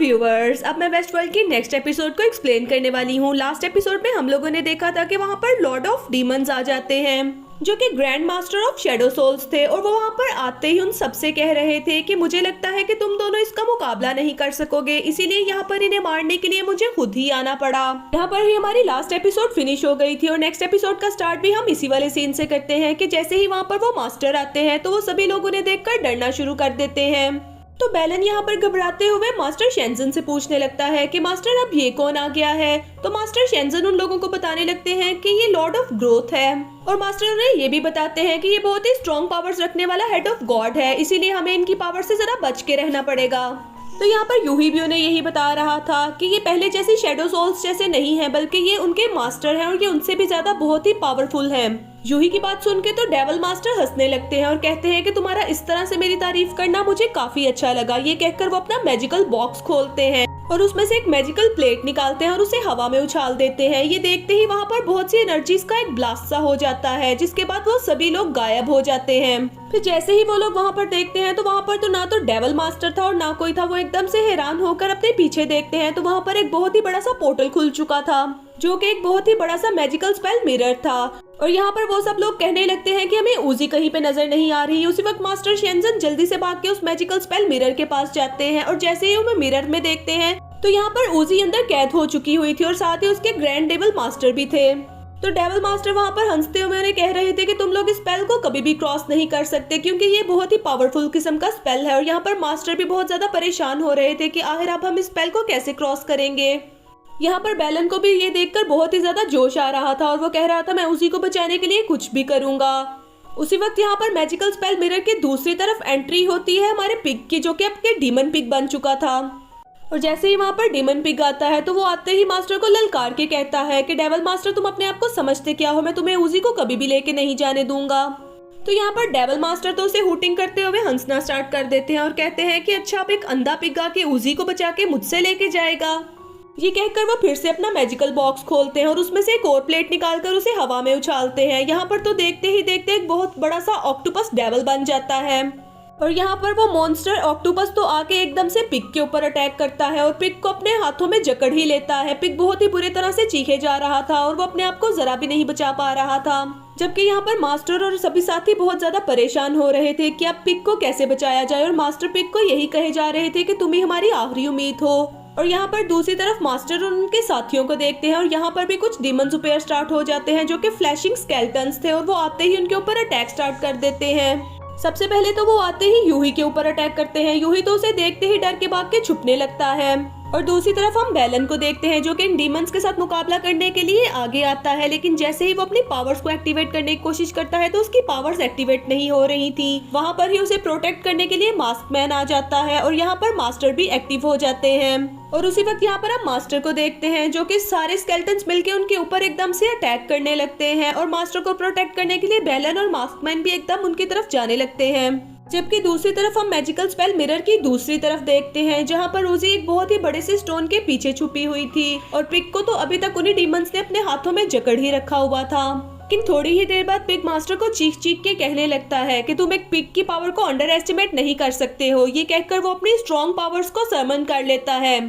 Viewers, अब मैं waste world की नेक्स्ट एपिसोड को एक्सप्लेन करने वाली हूँ। लास्ट एपिसोड में हम लोगों ने देखा था कि वहाँ पर लॉर्ड ऑफ डीमंस आ जाते हैं जो कि grand master of shadow souls थे, और वो वहाँ पर आते ही उन सबसे कह रहे थे कि मुझे लगता है कि तुम दोनों इसका मुकाबला नहीं कर सकोगे, इसीलिए यहाँ पर इन्हें मारने के लिए मुझे खुद ही आना पड़ा। यहाँ पर ही हमारी लास्ट एपिसोड फिनिश हो गई थी और नेक्स्ट एपिसोड का स्टार्ट भी हम इसी वाले सीन से करते हैं कि जैसे ही वहाँ पर वो मास्टर आते हैं तो वो सभी लोग उन्हें देखकर डरना शुरू कर देते हैं। तो बेलन यहाँ पर घबराते हुए मास्टर शेंजन से पूछने लगता है कि मास्टर अब ये कौन आ गया है। तो मास्टर शेंजन उन लोगों को बताने लगते हैं कि ये लॉर्ड ऑफ ग्रोथ है, और मास्टर उन्हें ये भी बताते हैं कि ये बहुत ही स्ट्रॉन्ग पावर्स रखने वाला हेड ऑफ गॉड है, इसीलिए हमें इनकी पावर से जरा बच के रहना पड़ेगा। तो यहाँ पर यूही भी उन्हें यही बता रहा था कि ये पहले जैसी शैडो सोल्स जैसे नहीं है, बल्कि ये उनके मास्टर हैं और ये उनसे भी ज्यादा बहुत ही पावरफुल हैं। यूही की बात सुन के तो डेविल मास्टर हंसने लगते हैं और कहते हैं कि तुम्हारा इस तरह से मेरी तारीफ करना मुझे काफी अच्छा लगा। ये कहकर वो अपना मैजिकल बॉक्स खोलते हैं और उसमें से एक मैजिकल प्लेट निकालते हैं और उसे हवा में उछाल देते हैं। ये देखते ही वहाँ पर बहुत सी एनर्जीज का एक ब्लास्ट सा हो जाता है, जिसके बाद वो सभी लोग गायब हो जाते हैं। फिर जैसे ही वो लोग वहाँ पर देखते हैं तो वहाँ पर तो ना तो डेविल मास्टर था और ना कोई था। वो एकदम से हैरान होकर अपने पीछे देखते हैं तो वहाँ पर एक बहुत ही बड़ा सा पोर्टल खुल चुका था, जो कि एक बहुत ही बड़ा सा मैजिकल स्पेल मिरर था। और यहाँ पर वो सब लोग कहने लगते हैं कि हमें उजी कहीं पे नजर नहीं आ रही। उसी वक्त मास्टर शेंजन जल्दी से भाग के उस मैजिकल स्पेल मिरर के पास जाते हैं और जैसे ही वो मिरर में देखते हैं तो यहाँ पर उजी अंदर कैद हो चुकी हुई थी और साथ ही उसके ग्रैंड डेविल मास्टर भी थे। तो डेविल मास्टर वहाँ पर हंसते हुए उन्हें कह रहे थे कि तुम लोग इस स्पेल को कभी भी क्रॉस नहीं कर सकते, क्योंकि ये बहुत ही पावरफुल किस्म का स्पेल है। और यहाँ पर मास्टर भी बहुत ज्यादा परेशान हो रहे थे कि आखिर अब हम इस स्पेल को कैसे क्रॉस करेंगे। यहाँ पर बेलन को भी ये देखकर बहुत ही ज्यादा जोश आ रहा था और वो कह रहा था मैं उसी को बचाने के लिए कुछ भी करूंगा। उसी वक्त यहाँ पर मैजिकल स्पेल मिरर की दूसरी तरफ एंट्री होती है हमारे पिग की, जो कि अब के डीमन पिग बन चुका था। और जैसे ही वहाँ पर डीमन पिग आता है तो वो आते ही मास्टर को ललकार के कहता है कि डेविल मास्टर तुम अपने आप को समझते क्या हो, मैं तुम्हें उजी को कभी भी लेके नहीं जाने दूंगा। तो यहाँ पर डेविल मास्टर तो उसे हुटिंग करते हुए हंसना स्टार्ट कर देते हैं और कहते हैं कि अच्छा आप एक अंधा पिग आके उजी को बचा के मुझसे लेके जाएगा। ये कहकर वो फिर से अपना मैजिकल बॉक्स खोलते हैं और उसमें से एक और प्लेट निकालकर उसे हवा में उछालते हैं। यहाँ पर तो देखते ही देखते एक बहुत बड़ा सा ऑक्टोपस डेविल बन जाता है और यहाँ पर वो मॉन्स्टर ऑक्टोपस तो आके एकदम से पिग के ऊपर अटैक करता है और पिग को अपने हाथों में जकड़ ही लेता है। पिग बहुत ही बुरी तरह से चीखे जा रहा था और वो अपने आप को जरा भी नहीं बचा पा रहा था, जबकि यहाँ पर मास्टर और सभी साथी बहुत ज्यादा परेशान हो रहे थे कि अब पिग को कैसे बचाया जाए। और मास्टर पिग को यही कहे जा रहे थे कि तुम ही हमारी आखिरी उम्मीद हो। और यहाँ पर दूसरी तरफ मास्टर और उनके साथियों को देखते हैं और यहाँ पर भी कुछ डीमन सुपेयर स्टार्ट हो जाते हैं, जो कि फ्लैशिंग स्केलेटन्स थे, और वो आते ही उनके ऊपर अटैक स्टार्ट कर देते हैं। सबसे पहले तो वो आते ही यूही के ऊपर अटैक करते हैं। यूही तो उसे देखते ही डर के भाग के छुपने लगता है। और दूसरी तरफ हम बेलन को देखते हैं, जो कि इन डीमंस के साथ मुकाबला करने के लिए आगे आता है, लेकिन जैसे ही वो अपनी पावर्स को एक्टिवेट करने की कोशिश करता है तो उसकी पावर्स एक्टिवेट नहीं हो रही थी। वहाँ पर ही उसे प्रोटेक्ट करने के लिए मास्क मैन आ जाता है और यहाँ पर मास्टर भी एक्टिव हो जाते हैं। और उसी वक्त यहाँ पर हम मास्टर को देखते हैं, जो कि सारे स्केलेटन्स मिलके उनके ऊपर एकदम से अटैक करने लगते हैं और मास्टर को प्रोटेक्ट करने के लिए बेलन और मास्क मैन भी एकदम उनकी तरफ जाने लगते हैं। जबकि दूसरी तरफ हम मैजिकल स्पेल मिरर की दूसरी तरफ देखते हैं, जहाँ पर रोजी एक बहुत ही बड़े से स्टोन के पीछे छुपी हुई थी और पिग को तो अभी तक उन्हीं डीमंस ने अपने हाथों में जकड़ ही रखा हुआ था। लेकिन थोड़ी ही देर बाद पिग मास्टर को चीख चीख के कहने लगता है कि तुम एक पिग की पावर को अंडर एस्टिमेट नहीं कर सकते हो। ये कहकर वो अपनी स्ट्रॉन्ग पावर्स को समन कर लेता है।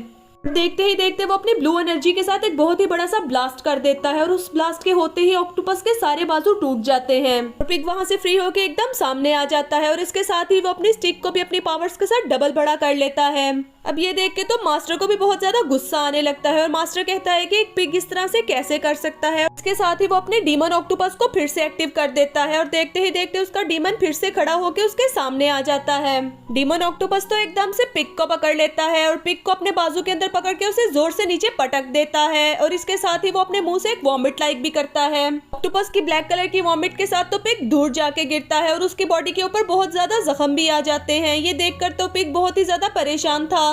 देखते ही देखते वो अपनी ब्लू एनर्जी के साथ एक बहुत ही बड़ा सा ब्लास्ट कर देता है और उस ब्लास्ट के होते ही ऑक्टोपस के सारे बाजू टूट जाते हैं और पिग वहां से फ्री होके एकदम सामने आ जाता है और इसके साथ ही वो अपनी स्टिक को भी अपनी पावर्स के साथ डबल बड़ा कर लेता है। अब ये देख के तो मास्टर को भी बहुत ज्यादा गुस्सा आने लगता है और मास्टर कहता है कि एक पिग इस तरह से कैसे कर सकता है। इसके साथ ही वो अपने डीमन ऑक्टोपस को फिर से एक्टिव कर देता है और देखते ही देखते उसका डीमन फिर से खड़ा होकर उसके सामने आ जाता है। डीमन ऑक्टोपस तो एकदम से पिग को पकड़ लेता है और पिग को अपने बाजू के अंदर पकड़ के उसे जोर से नीचे पटक देता है और इसके साथ ही वो अपने मुंह से एक वॉमिट लाइक भी करता है। ऑक्टोपस की ब्लैक कलर की वॉमिट के साथ तो पिग दूर जाके गिरता है और उसकी बॉडी के ऊपर बहुत ज्यादा जख्म भी आ जाते हैं। ये देखकर तो पिग बहुत ही ज्यादा परेशान था,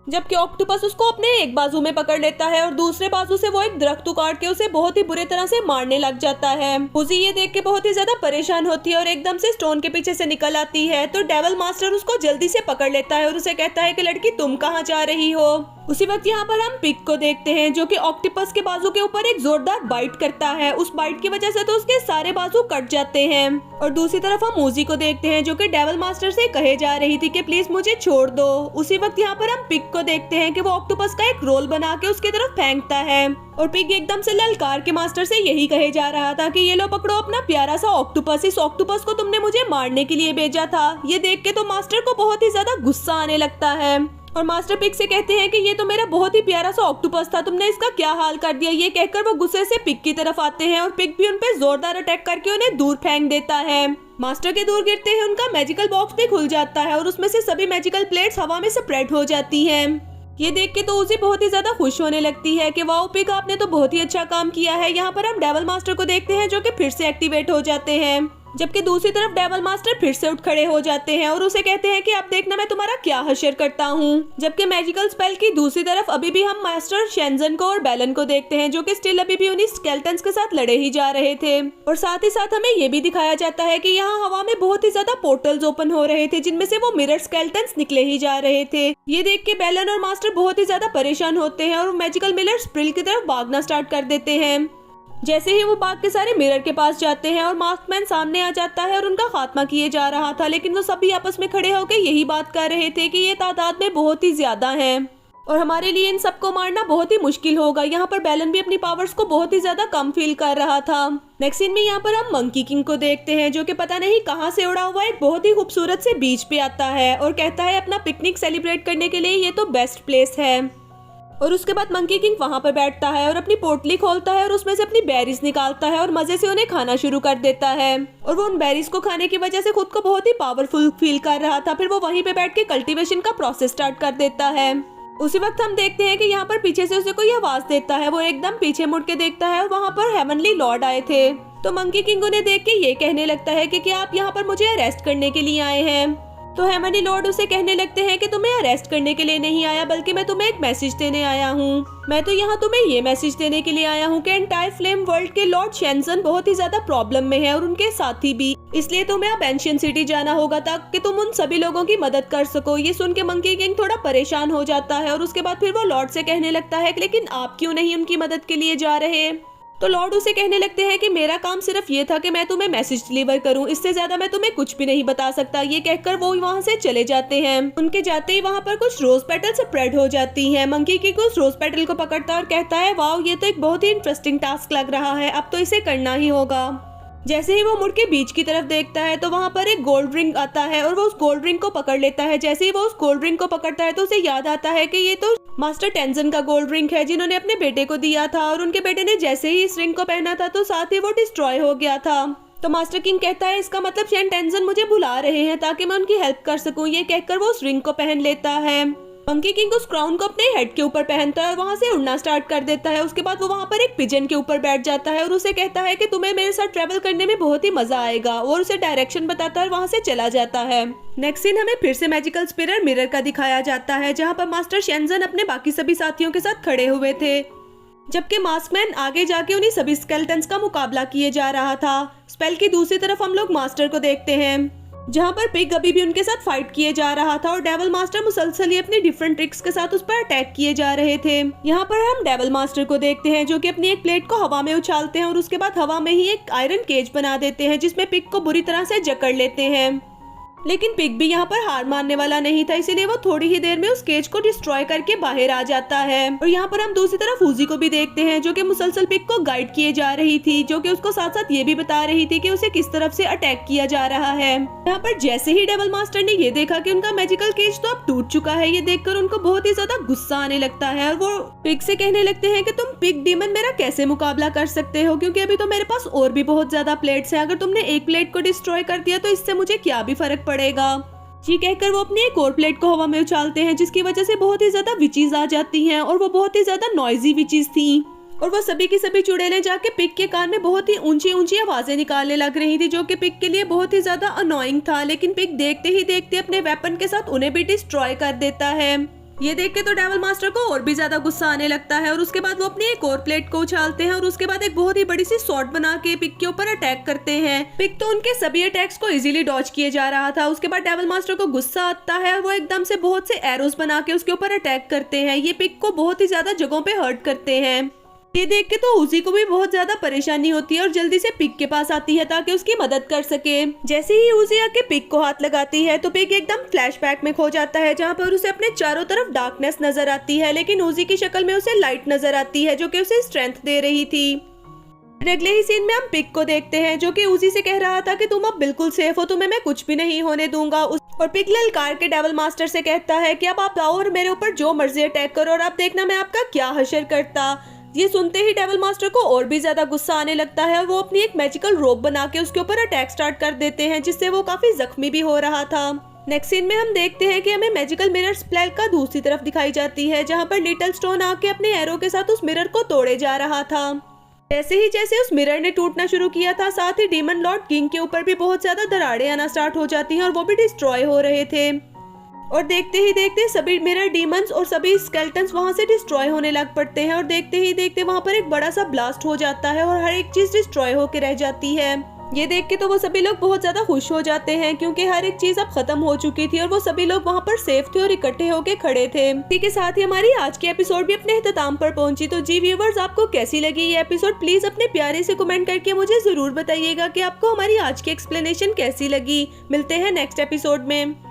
जबकि ऑक्टोपस उसको अपने एक बाजू में पकड़ लेता है और दूसरे बाजू से वो एक दरख्त उखाड़ के उसे बहुत ही बुरी तरह से मारने लग जाता है। उसी ये देख के बहुत ही ज्यादा परेशान होती है और एकदम से स्टोन के पीछे से निकल आती है। तो डेविल मास्टर उसको जल्दी से पकड़ लेता है और उसे कहता है कि लड़की तुम कहाँ जा रही हो। उसी वक्त यहाँ पर हम पिग को देखते हैं जो कि ऑक्टोपस के बाजू के ऊपर एक जोरदार बाइट करता है। उस बाइट की वजह से तो उसके सारे बाजू कट जाते हैं। और दूसरी तरफ हम मूजी को देखते हैं जो कि डेविल मास्टर से कहे जा रही थी कि प्लीज मुझे छोड़ दो। उसी वक्त यहाँ पर हम पिग को देखते हैं कि वो ऑक्टोपस का एक रोल बना के उसकी तरफ फेंकता है और पिग एकदम से ललकार के मास्टर से यही कहे जा रहा था कि ये लो पकड़ो अपना प्यारा सा ऑक्टोपस, इस ऑक्टोपस को तुमने मुझे मारने के लिए भेजा था। ये देख के तो मास्टर को बहुत ही ज्यादा गुस्सा आने लगता है और मास्टर पिग से कहते हैं कि ये तो मेरा बहुत ही प्यारा सा ऑक्टोपस था, तुमने इसका क्या हाल कर दिया। ये कहकर वो गुस्से से पिग की तरफ आते हैं और पिग भी उन पे जोरदार अटैक करके उन्हें दूर फेंक देता है। मास्टर के दूर गिरते ही उनका मैजिकल बॉक्स भी खुल जाता है और उसमें से सभी मैजिकल प्लेट्स हवा में स्प्रेड हो जाती हैं। ये देख के तो उसे बहुत ही ज्यादा खुश होने लगती है कि वाओ पिग आपने तो बहुत ही अच्छा काम किया है। यहाँ पर हम डेविल मास्टर को देखते हैं जो कि फिर से एक्टिवेट हो जाते हैं, जबकि दूसरी तरफ डेविल मास्टर फिर से उठ खड़े हो जाते हैं और उसे कहते हैं कि अब देखना मैं तुम्हारा क्या हश्र करता हूँ। जबकि मैजिकल स्पेल की दूसरी तरफ अभी भी हम मास्टर शेंजन को और बेलन को देखते हैं जो कि स्टिल अभी भी उन्हीं स्केलेटन्स के साथ लड़े ही जा रहे थे। और साथ ही साथ हमें ये भी दिखाया जाता है कि यहाँ हवा में बहुत ही ज्यादा पोर्टल्स ओपन हो रहे थे जिनमें से वो मिरर स्केलेटन्स निकले ही जा रहे थे। ये देख के बेलन और मास्टर बहुत ही ज्यादा परेशान होते हैं और मैजिकल मिरर स्प्रिल की तरफ भागना स्टार्ट कर देते हैं। जैसे ही वो बाग के सारे मिरर के पास जाते हैं और मास्कमैन सामने आ जाता है और उनका खात्मा किए जा रहा था, लेकिन वो सभी आपस में खड़े होकर यही बात कर रहे थे कि ये तादाद में बहुत ही ज्यादा हैं और हमारे लिए इन सबको मारना बहुत ही मुश्किल होगा। यहाँ पर बेलन भी अपनी पावर्स को बहुत ही ज्यादा कम फील कर रहा था। नेक्स्ट सीन में यहाँ पर हम मंकी किंग को देखते हैं जो कि पता नहीं कहाँ से उड़ा हुआ एक बहुत ही खूबसूरत से बीच पे आता है और कहता है अपना पिकनिक सेलिब्रेट करने के लिए ये तो बेस्ट प्लेस है। और उसके बाद मंकी किंग वहाँ पर बैठता है और अपनी पोटली खोलता है और उसमें से अपनी बेरीज निकालता है और मजे से उन्हें खाना शुरू कर देता है। और वो उन बेरीज को खाने की वजह से खुद को बहुत ही पावरफुल फील कर रहा था। फिर वो वहीं पे बैठ के कल्टीवेशन का प्रोसेस स्टार्ट कर देता है। उसी वक्त हम देखते हैं कि यहाँ पर पीछे से उसे कोई आवाज देता है। वो एकदम पीछे मुड़ के देखता है और वहाँ पर हेवनली लॉर्ड आए थे। तो मंकी किंग उन्हें देख के ये कहने लगता है कि क्या आप यहाँ पर मुझे अरेस्ट करने के लिए आए हैं। तो हेवनली लॉर्ड उसे कहने लगते हैं कि तुम्हें अरेस्ट करने के लिए नहीं आया बल्कि मैं तुम्हें एक मैसेज देने आया हूँ। मैं तो यहाँ तुम्हें ये मैसेज देने के लिए आया हूँ कि एंटायर फ्लेम वर्ल्ड के लॉर्ड शेंजन बहुत ही ज्यादा प्रॉब्लम में है और उनके साथी भी, इसलिए तुम्हें अब एंशिएंट सिटी जाना होगा ताकि तुम उन सभी लोगों की मदद कर सको। ये सुन के मंकी किंग थोड़ा परेशान हो जाता है और उसके बाद फिर वो लॉर्ड से कहने लगता है कि लेकिन आप क्यों नहीं उनकी मदद के लिए जा रहे। तो लॉर्ड उसे कहने लगते हैं कि मेरा काम सिर्फ ये था कि मैं तुम्हें मैसेज डिलीवर करूं, इससे ज्यादा मैं तुम्हें कुछ भी नहीं बता सकता। ये कहकर वो वहां से चले जाते हैं। उनके जाते ही वहां पर कुछ रोज पेटल स्प्रेड हो जाती हैं। मंकी की कुछ रोज पेटल को पकड़ता है और कहता है वाओ ये तो एक बहुत ही इंटरेस्टिंग टास्क लग रहा है, अब तो इसे करना ही होगा। जैसे ही वो मुड़ के बीच की तरफ देखता है तो वहाँ पर एक गोल्ड रिंग आता है और वो उस गोल्ड रिंग को पकड़ लेता है। जैसे ही वो उस गोल्ड रिंग को पकड़ता है तो उसे याद आता है कि ये तो मास्टर टेंजन का गोल्ड रिंग है जिन्होंने अपने बेटे को दिया था और उनके बेटे ने जैसे ही इस रिंग को पहना था तो साथ ही वो डिस्ट्रॉय हो गया था। तो मास्टर किंग कहता है इसका मतलब शेन टेंजन मुझे बुला रहे हैं ताकि मैं उनकी हेल्प कर सकूं। ये कहकर वो उस रिंग को पहन लेता है। मंकी किंग उस क्राउन को अपने हेड के ऊपर पहनता है और वहाँ से उड़ना स्टार्ट कर देता है। उसके बाद वो वहाँ पर एक पिजन के ऊपर बैठ जाता है और उसे कहता है कि तुम्हें मेरे साथ ट्रेवल करने में बहुत ही मजा आएगा और उसे डायरेक्शन बताता है और वहाँ से चला जाता है। नेक्स्ट सीन हमें फिर से मैजिकल स्पिरर मिरर का दिखाया जाता है जहाँ पर मास्टर शेंजन अपने बाकी सभी साथियों के साथ खड़े हुए थे, जबकि मास्कमैन आगे जाके उन्हीं सभी स्केलेटन्स का मुकाबला किए जा रहा था। स्पेल की दूसरी तरफ हम लोग मास्टर को देखते हैं जहाँ पर पिग अभी भी उनके साथ फाइट किए जा रहा था और डेविल मास्टर मुसलसल ही अपनी डिफरेंट ट्रिक्स के साथ उस पर अटैक किए जा रहे थे। यहाँ पर हम डेविल मास्टर को देखते हैं जो कि अपनी एक प्लेट को हवा में उछालते हैं और उसके बाद हवा में ही एक आयरन केज बना देते हैं जिसमें पिग को बुरी तरह से जकड़ लेते हैं। लेकिन पिग भी यहाँ पर हार मानने वाला नहीं था, इसीलिए वो थोड़ी ही देर में उस केज को डिस्ट्रॉय करके बाहर आ जाता है। और यहाँ पर हम दूसरी तरफ फूजी को भी देखते हैं जो कि मुसलसल पिग को गाइड किए जा रही थी, जो कि उसको साथ साथ ये भी बता रही थी कि उसे किस तरफ से अटैक किया जा रहा है। यहाँ पर जैसे ही डेविल मास्टर ने ये देखा कि उनका मैजिकल केज तो अब टूट चुका है, ये देखकर उनको बहुत ही ज्यादा गुस्सा आने लगता है और वो पिग से कहने लगते हैं कि तुम पिग डीमन मेरा कैसे मुकाबला कर सकते हो, क्योंकि अभी तो मेरे पास और भी बहुत ज्यादा प्लेट्स हैं। अगर तुमने एक प्लेट को डिस्ट्रॉय कर दिया तो इससे मुझे क्या भी फर्क पड़ेगा। जी कहकर वो अपनी एक और प्लेट को हवा में उछालते हैं जिसकी वजह से बहुत ही ज्यादा विचीज आ जाती हैं और वो बहुत ही ज्यादा नॉइजी विचीज थी और वो सभी की सभी चुड़ैलें जाके पिग के कान में बहुत ही ऊंची ऊंची आवाजें निकालने लग रही थी, जो कि पिग के लिए बहुत ही ज्यादा अनोइंग था। लेकिन पिग देखते ही देखते अपने वेपन के साथ उन्हें भी डिस्ट्रॉय कर देता है ये देख के तो डेविल मास्टर को और भी ज्यादा गुस्सा आने लगता है और उसके बाद वो अपनी एक और प्लेट को उछालते हैं और उसके बाद एक बहुत ही बड़ी सी शॉट बना के पिग के ऊपर अटैक करते हैं। पिग तो उनके सभी अटैक्स को इजीली डॉज किए जा रहा था। उसके बाद डेविल मास्टर को गुस्सा आता है और वो एकदम से बहुत से एरोस बना के उसके ऊपर अटैक करते हैं। ये पिग को बहुत ही ज्यादा जगहों पे हर्ट करते हैं। ये देख के तो उसी को भी बहुत ज्यादा परेशानी होती है और जल्दी से पिग के पास आती है ताकि उसकी मदद कर सके। जैसे ही उजी आके पिग को हाथ लगाती है तो पिग एकदम फ्लैशबैक में खो जाता है, जहाँ पर उसे अपने चारों तरफ डार्कनेस नजर आती है, लेकिन उजी की शक्ल में उसे लाइट नजर आती है जो कि उसे स्ट्रेंथ दे रही थी। अगले ही सीन में हम पिग को देखते हैं जो कि उजी से कह रहा था कि तुम अब बिल्कुल सेफ हो, तुम्हें मैं कुछ भी नहीं होने दूंगा। और पिग ललकार के डेविल मास्टर से कहता है कि अब आप आओ और मेरे ऊपर जो मर्जी अटैक करो और आप देखना मैं आपका क्या हशर करता। ये सुनते ही डेविल मास्टर को और भी ज्यादा गुस्सा आने लगता है और वो अपनी एक मैजिकल रोप बना के उसके ऊपर अटैक स्टार्ट कर देते हैं, जिससे वो काफी जख्मी भी हो रहा था। नेक्स्ट सीन में हम देखते हैं कि हमें मैजिकल मिरर स्प्लेल का दूसरी तरफ दिखाई जाती है, जहाँ पर लिटिल स्टोन आके अपने एरो के साथ उस मिरर को तोड़े जा रहा था। जैसे उस मिरर ने टूटना शुरू किया था, साथ ही डीमन लॉर्ड किंग के ऊपर भी बहुत ज्यादा दरारें आना स्टार्ट हो जाती हैं और वो भी डिस्ट्रॉय हो रहे थे। और देखते ही देखते सभी मिरर डीमंस और सभी स्केलेटन्स वहां से डिस्ट्रॉय होने लग पड़ते हैं और देखते ही देखते वहां पर एक बड़ा सा ब्लास्ट हो जाता है और हर एक चीज डिस्ट्रॉय होकर रह जाती है। ये देख के तो वो सभी लोग बहुत ज्यादा खुश हो जाते हैं क्योंकि हर एक चीज अब खत्म हो चुकी थी और वो सभी लोग वहाँ पर सेफ थे और इकट्ठे होके खड़े थे। इसी के साथ ही हमारी आज की एपिसोड भी अपने इख्तिताम पर पहुंची। तो जी व्यूवर्स, आपको कैसी लगी ये एपिसोड? प्लीज अपने प्यारे से कमेंट करके मुझे जरूर बताइएगा कि आपको हमारी आज की एक्सप्लेनेशन कैसी लगी। मिलते हैं नेक्स्ट एपिसोड में।